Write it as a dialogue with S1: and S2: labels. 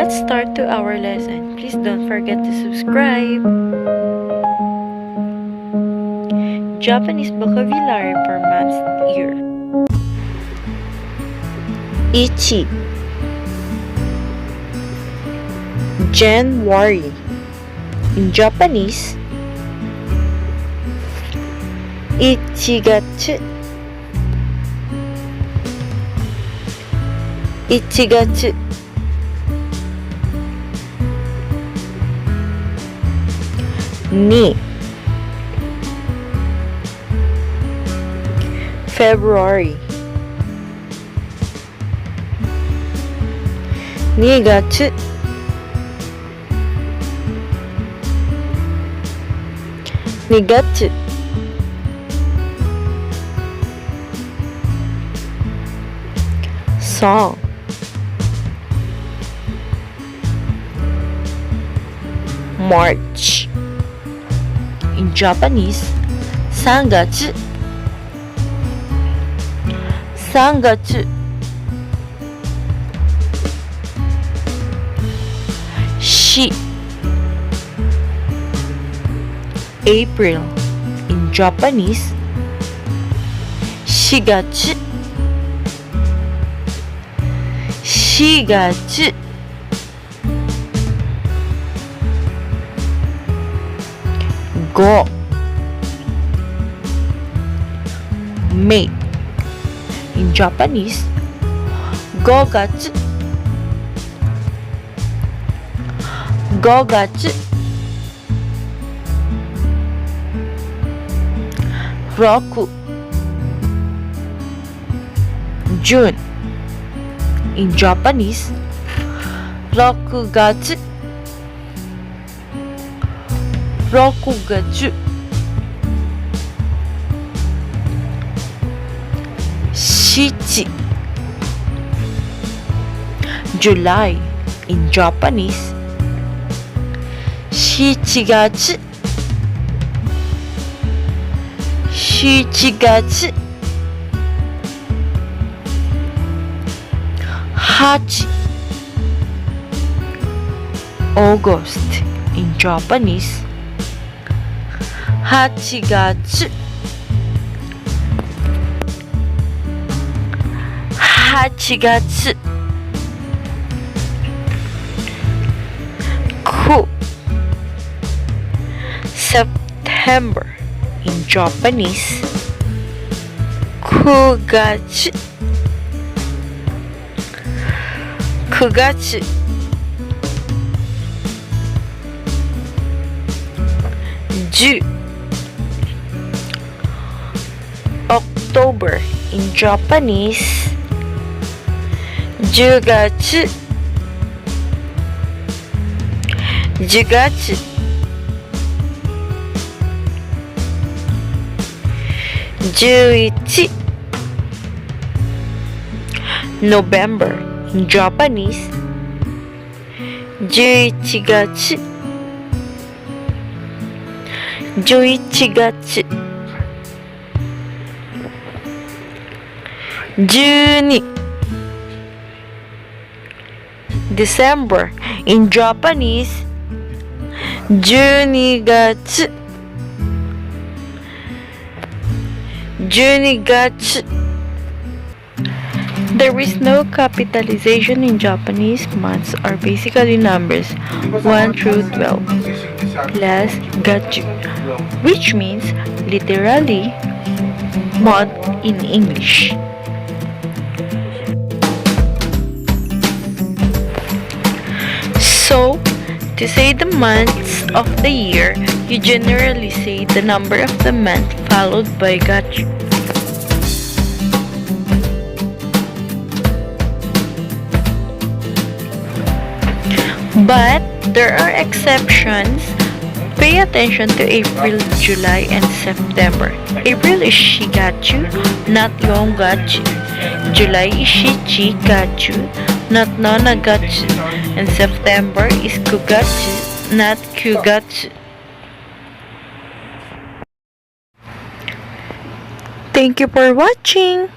S1: let's start to our lesson. Please don't forget to subscribe. Japanese vocabulary per month year. Ichi, January. In Japanese, 1月 1月 2 February 2月 2月 Song March. In Japanese, 3月 3月 4 April. In Japanese, 4月 4月 5 May. In Japanese, 5月 5月 6 June. In Japanese, 6月 6月 7 July. In Japanese, 7月 7月 8 August. In Japanese, 8月 8月 9 September. In Japanese, 9月 9月 10 October. In Japanese, 10月 10月 11 November. In Japanese, 11月 11月 12 December. In Japanese, 12月 12月 There is no capitalization in Japanese. Months are basically numbers 1 through 12 plus gachu, which means literally month in English. So, to say the months of the year, you generally say the number of the month followed by gachu. But there are exceptions. Pay attention to April, July, and September. April is shigachu, not yongachu. July is shichigachu, not nonagachu. And September is kugachu, not kugachu. Thank you for watching.